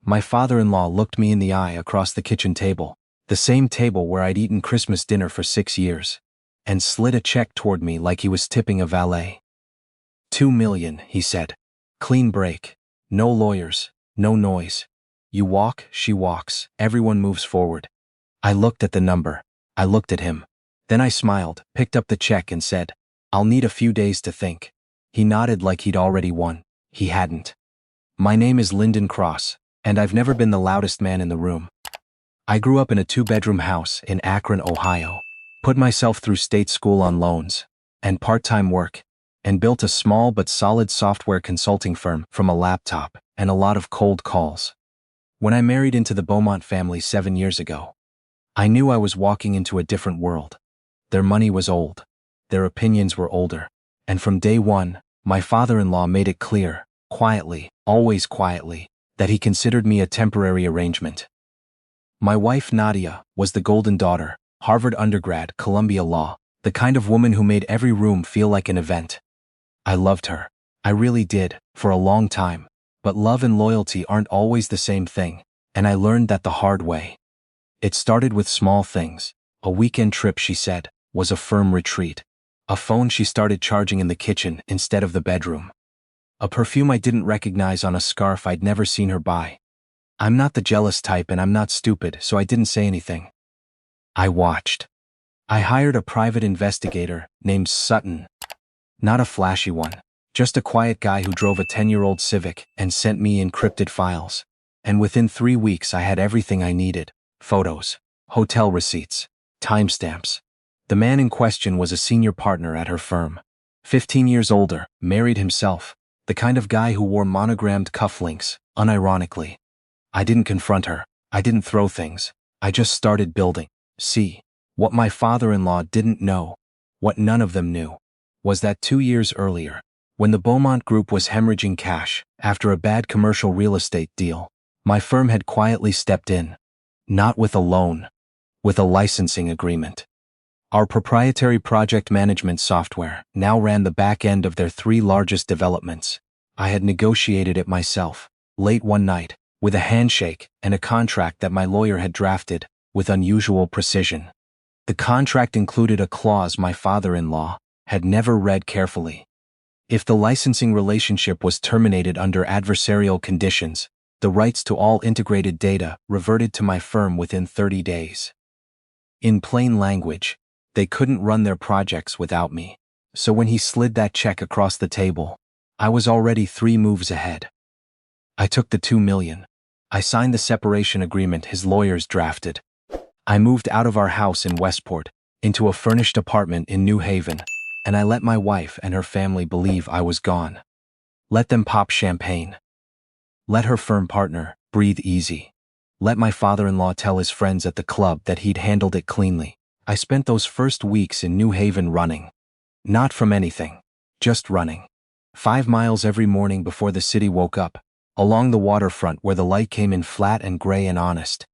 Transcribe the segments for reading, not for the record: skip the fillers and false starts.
My father-in-law looked me in the eye across the kitchen table, the same table where I'd eaten Christmas dinner for 6 years, and slid a check toward me like he was tipping a valet. 2 million, he said. Clean break. No lawyers, no noise. You walk, she walks, everyone moves forward. I looked at the number. I looked at him. Then I smiled, picked up the check and said, I'll need a few days to think. He nodded like he'd already won. He hadn't. My name is Lyndon Cross, and I've never been the loudest man in the room. I grew up in a 2-bedroom house in Akron, Ohio, put myself through state school on loans and part-time work, and built a small but solid software consulting firm from a laptop and a lot of cold calls. When I married into the Beaumont family 7 years ago, I knew I was walking into a different world. Their money was old. Their opinions were older. And from day one, my father-in-law made it clear, quietly, always quietly, that he considered me a temporary arrangement. My wife, Nadia, was the golden daughter, Harvard undergrad, Columbia Law, the kind of woman who made every room feel like an event. I loved her. I really did, for a long time. But love and loyalty aren't always the same thing, and I learned that the hard way. It started with small things. A weekend trip, she said, was a firm retreat. A phone she started charging in the kitchen instead of the bedroom. A perfume I didn't recognize on a scarf I'd never seen her buy. I'm not the jealous type and I'm not stupid, so I didn't say anything. I watched. I hired a private investigator named Sutton. Not a flashy one. Just a quiet guy who drove a 10-year-old Civic and sent me encrypted files. And within 3 weeks I had everything I needed. Photos, hotel receipts, timestamps. The man in question was a senior partner at her firm. 15 years older, married himself. The kind of guy who wore monogrammed cufflinks, unironically. I didn't confront her. I didn't throw things. I just started building. See, what my father-in-law didn't know, what none of them knew, was that 2 years earlier, when the Beaumont Group was hemorrhaging cash after a bad commercial real estate deal, my firm had quietly stepped in. Not with a loan, with a licensing agreement. Our proprietary project management software now ran the back end of their 3 largest developments. I had negotiated it myself, late one night, with a handshake and a contract that my lawyer had drafted with unusual precision. The contract included a clause my father-in-law had never read carefully. If the licensing relationship was terminated under adversarial conditions, the rights to all integrated data reverted to my firm within 30 days. In plain language, they couldn't run their projects without me. So when he slid that check across the table, I was already 3 moves ahead. I took the 2 million. I signed the separation agreement his lawyers drafted. I moved out of our house in Westport, into a furnished apartment in New Haven, and I let my wife and her family believe I was gone. Let them pop champagne. Let her firm partner breathe easy. Let my father-in-law tell his friends at the club that he'd handled it cleanly. I spent those first weeks in New Haven running. Not from anything, just running. 5 miles every morning before the city woke up, along the waterfront where the light came in flat and gray and honest.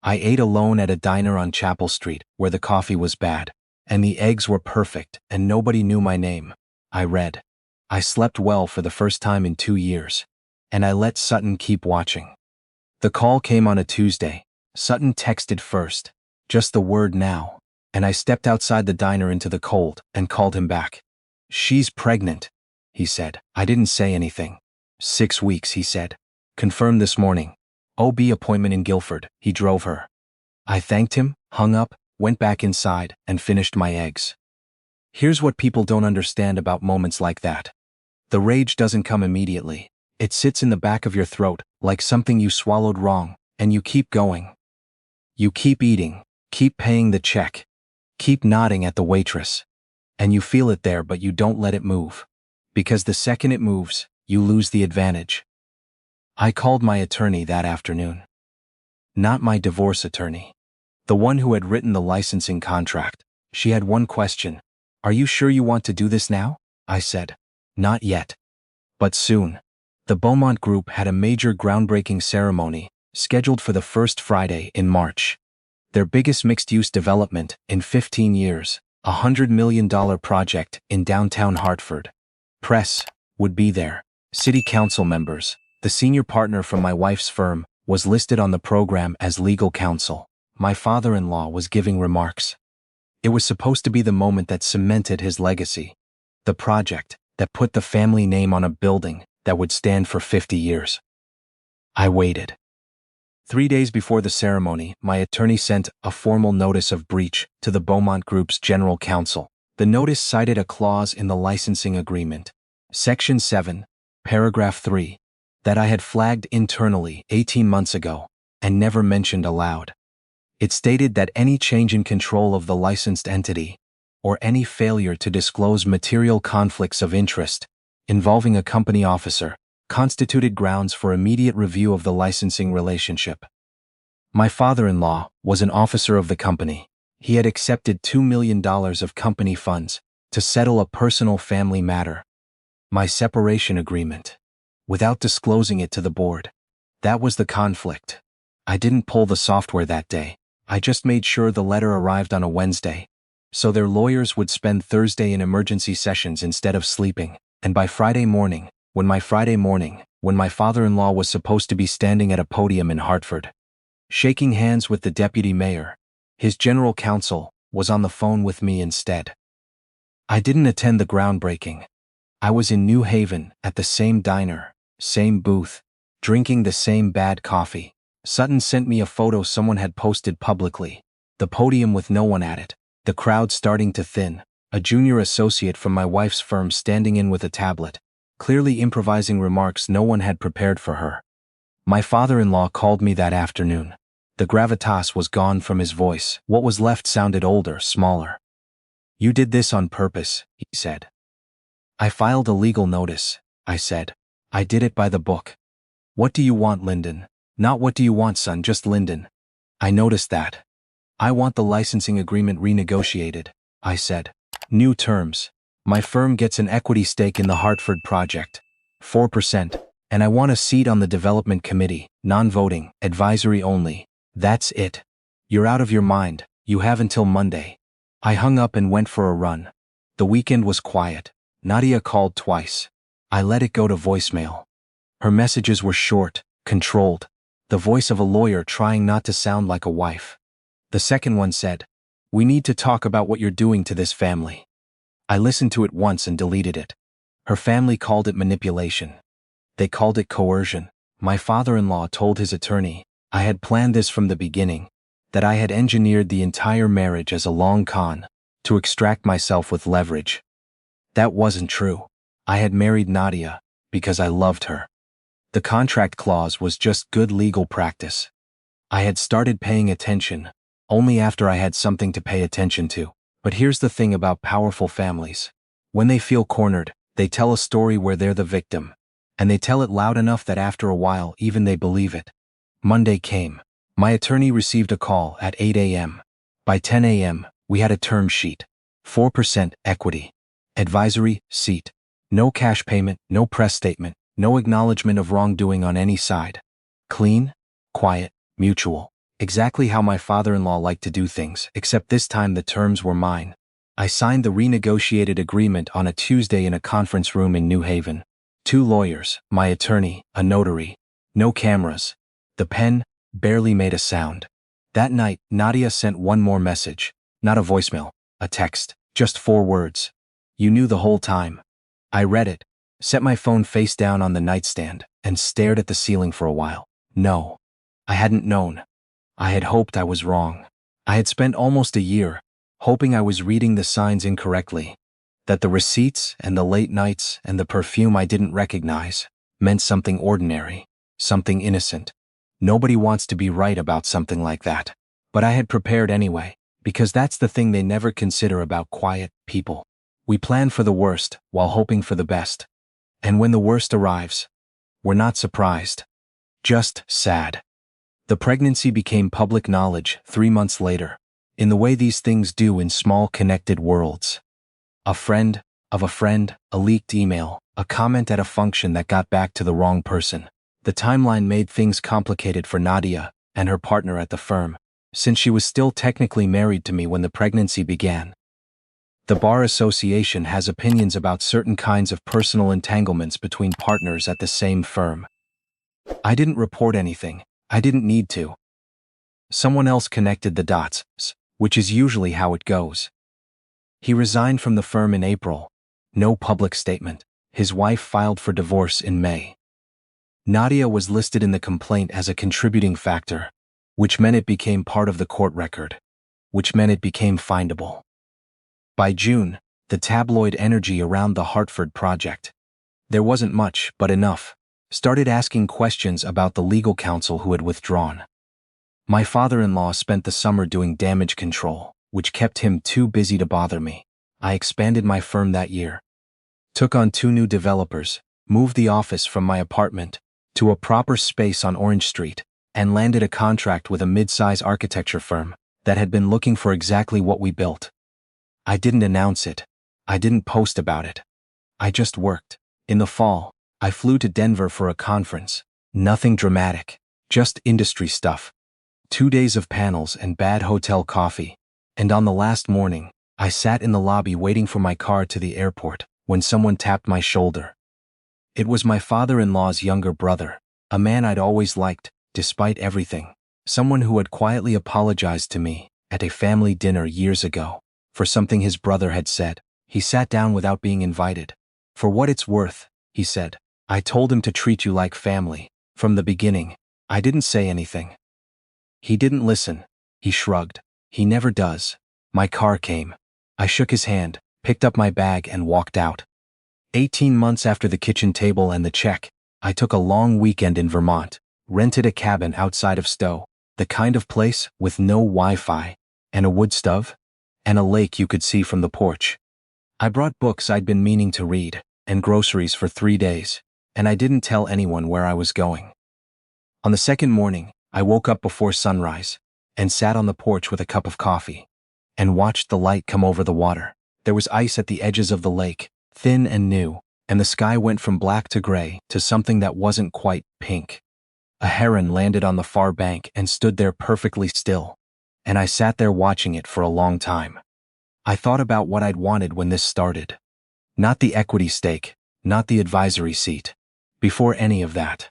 I ate alone at a diner on Chapel Street where the coffee was bad, and the eggs were perfect and nobody knew my name. I read. I slept well for the first time in 2 years. And I let Sutton keep watching. The call came on a Tuesday. Sutton texted first, just the word now, and I stepped outside the diner into the cold and called him back. She's pregnant, he said. I didn't say anything. 6 weeks, he said. Confirmed this morning. OB appointment in Guilford. He drove her. I thanked him, hung up, went back inside, and finished my eggs. Here's what people don't understand about moments like that. The rage doesn't come immediately. It sits in the back of your throat, like something you swallowed wrong, and you keep going. You keep eating, keep paying the check, keep nodding at the waitress. And you feel it there, but you don't let it move. Because the second it moves, you lose the advantage. I called my attorney that afternoon. Not my divorce attorney. The one who had written the licensing contract. She had one question. Are you sure you want to do this now? I said. Not yet. But soon. The Beaumont Group had a major groundbreaking ceremony, scheduled for the first Friday in March. Their biggest mixed-use development in 15 years, a $100 million project in downtown Hartford. Press would be there, city council members, the senior partner from my wife's firm, was listed on the program as legal counsel. My father-in-law was giving remarks. It was supposed to be the moment that cemented his legacy. The project that put the family name on a building that would stand for 50 years. I waited. 3 days before the ceremony, my attorney sent a formal notice of breach to the Beaumont Group's general counsel. The notice cited a clause in the licensing agreement, Section 7, Paragraph 3, that I had flagged internally 18 months ago and never mentioned aloud. It stated that any change in control of the licensed entity, or any failure to disclose material conflicts of interest involving a company officer, constituted grounds for immediate review of the licensing relationship. My father-in-law was an officer of the company. He had accepted $2 million of company funds to settle a personal family matter. My separation agreement, without disclosing it to the board. That was the conflict. I didn't pull the software that day. I just made sure the letter arrived on a Wednesday, so their lawyers would spend Thursday in emergency sessions instead of sleeping, and by Friday morning, when my father-in-law was supposed to be standing at a podium in Hartford, shaking hands with the deputy mayor, his general counsel was on the phone with me instead. I didn't attend the groundbreaking. I was in New Haven at the same diner, same booth, drinking the same bad coffee. Sutton sent me a photo someone had posted publicly, the podium with no one at it, the crowd starting to thin, a junior associate from my wife's firm standing in with a tablet, clearly improvising remarks no one had prepared for her. My father-in-law called me that afternoon. The gravitas was gone from his voice. What was left sounded older, smaller. "You did this on purpose," he said. "I filed a legal notice," I said. "I did it by the book." "What do you want, Lyndon?" "Not what do you want, son, just Lyndon." "I noticed that." "I want the licensing agreement renegotiated," I said. "New terms. My firm gets an equity stake in the Hartford project, 4%, and I want a seat on the development committee, non-voting, advisory only. That's it. You're out of your mind. You have until Monday." I hung up and went for a run. The weekend was quiet. Nadia called twice. I let it go to voicemail. Her messages were short, controlled, the voice of a lawyer trying not to sound like a wife. The second one said, "We need to talk about what you're doing to this family." I listened to it once and deleted it. Her family called it manipulation. They called it coercion. My father-in-law told his attorney, I had planned this from the beginning, that I had engineered the entire marriage as a long con, to extract myself with leverage. That wasn't true. I had married Nadia because I loved her. The contract clause was just good legal practice. I had started paying attention only after I had something to pay attention to. But here's the thing about powerful families. When they feel cornered, they tell a story where they're the victim. And they tell it loud enough that after a while even they believe it. Monday came. My attorney received a call at 8 a.m. By 10 a.m., we had a term sheet. 4% equity. Advisory, seat. No cash payment, no press statement, no acknowledgement of wrongdoing on any side. Clean, quiet, mutual. Exactly how my father-in-law liked to do things, except this time the terms were mine. I signed the renegotiated agreement on a Tuesday in a conference room in New Haven. 2 lawyers, my attorney, a notary. No cameras. The pen barely made a sound. That night, Nadia sent one more message. Not a voicemail, a text, just 4 words. "You knew the whole time." I read it, set my phone face down on the nightstand, and stared at the ceiling for a while. No, I hadn't known. I had hoped I was wrong. I had spent almost a year hoping I was reading the signs incorrectly, that the receipts and the late nights and the perfume I didn't recognize meant something ordinary, something innocent. Nobody wants to be right about something like that. But I had prepared anyway, because that's the thing they never consider about quiet people. We plan for the worst while hoping for the best. And when the worst arrives, we're not surprised, just sad. The pregnancy became public knowledge 3 months later, in the way these things do in small connected worlds. A friend of a friend, a leaked email, a comment at a function that got back to the wrong person. The timeline made things complicated for Nadia and her partner at the firm, since she was still technically married to me when the pregnancy began. The Bar Association has opinions about certain kinds of personal entanglements between partners at the same firm. I didn't report anything. I didn't need to. Someone else connected the dots, which is usually how it goes. He resigned from the firm in April. No public statement. His wife filed for divorce in May. Nadia was listed in the complaint as a contributing factor, which meant it became part of the court record, which meant it became findable. By June, the tabloid energy around the Hartford project, there wasn't much, but enough, started asking questions about the legal counsel who had withdrawn. My father-in-law spent the summer doing damage control, which kept him too busy to bother me. I expanded my firm that year, took on 2 new developers, moved the office from my apartment to a proper space on Orange Street, and landed a contract with a mid-size architecture firm that had been looking for exactly what we built. I didn't announce it. I didn't post about it. I just worked. In the fall, I flew to Denver for a conference. Nothing dramatic, just industry stuff. 2 days of panels and bad hotel coffee. And on the last morning, I sat in the lobby waiting for my car to the airport when someone tapped my shoulder. It was my father-in-law's younger brother, a man I'd always liked, despite everything. Someone who had quietly apologized to me at a family dinner years ago for something his brother had said. He sat down without being invited. "For what it's worth," he said, "I told him to treat you like family. From the beginning, I didn't say anything." He didn't listen. He shrugged. He never does. My car came. I shook his hand, picked up my bag and walked out. 18 months after the kitchen table and the check, I took a long weekend in Vermont, rented a cabin outside of Stowe, the kind of place with no Wi-Fi, and a wood stove, and a lake you could see from the porch. I brought books I'd been meaning to read, and groceries for 3 days, and I didn't tell anyone where I was going. On the second morning, I woke up before sunrise, and sat on the porch with a cup of coffee, and watched the light come over the water. There was ice at the edges of the lake, thin and new, and the sky went from black to gray to something that wasn't quite pink. A heron landed on the far bank and stood there perfectly still, and I sat there watching it for a long time. I thought about what I'd wanted when this started. Not the equity stake, not the advisory seat. Before any of that.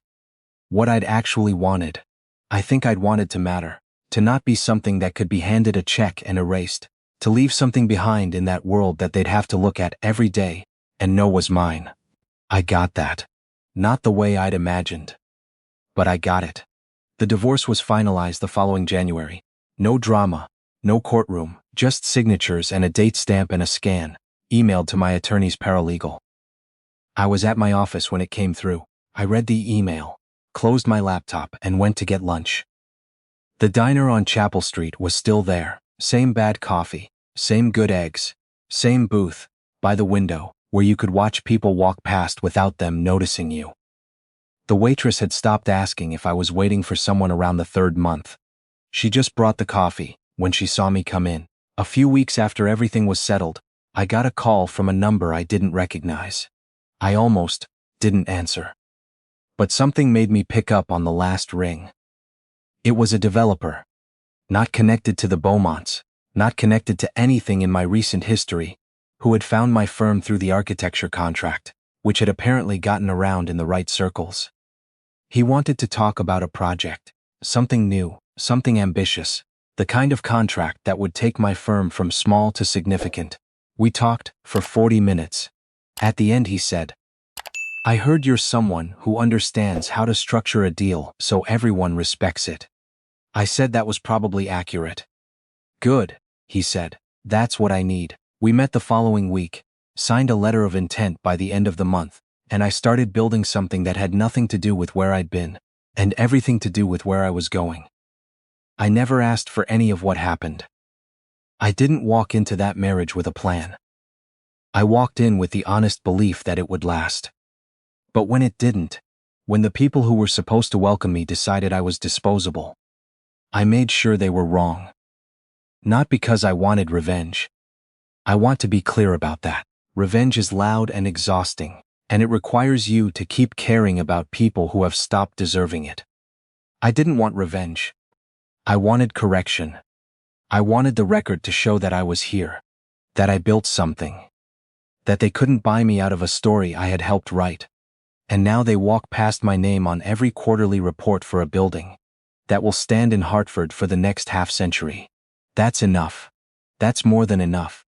What I'd actually wanted. I think I'd wanted to matter, to not be something that could be handed a check and erased, to leave something behind in that world that they'd have to look at every day and know was mine. I got that. Not the way I'd imagined. But I got it. The divorce was finalized the following January. No drama, no courtroom, just signatures and a date stamp and a scan, emailed to my attorney's paralegal. I was at my office when it came through. I read the email, closed my laptop, and went to get lunch. The diner on Chapel Street was still there, same bad coffee, same good eggs, same booth, by the window, where you could watch people walk past without them noticing you. The waitress had stopped asking if I was waiting for someone around the 3rd month. She just brought the coffee when she saw me come in. A few weeks after everything was settled, I got a call from a number I didn't recognize. I almost didn't answer. But something made me pick up on the last ring. It was a developer. Not connected to the Beaumonts, not connected to anything in my recent history, who had found my firm through the architecture contract, which had apparently gotten around in the right circles. He wanted to talk about a project, something new, something ambitious, the kind of contract that would take my firm from small to significant. We talked for 40 minutes. At the end he said, "I heard you're someone who understands how to structure a deal so everyone respects it." I said that was probably accurate. "Good," he said, "that's what I need." We met the following week, signed a letter of intent by the end of the month, and I started building something that had nothing to do with where I'd been, and everything to do with where I was going. I never asked for any of what happened. I didn't walk into that marriage with a plan. I walked in with the honest belief that it would last. But when it didn't, when the people who were supposed to welcome me decided I was disposable, I made sure they were wrong. Not because I wanted revenge. I want to be clear about that. Revenge is loud and exhausting, and it requires you to keep caring about people who have stopped deserving it. I didn't want revenge. I wanted correction. I wanted the record to show that I was here, that I built something, that they couldn't buy me out of a story I had helped write. And now they walk past my name on every quarterly report for a building, that will stand in Hartford for the next half-century. That's enough. That's more than enough.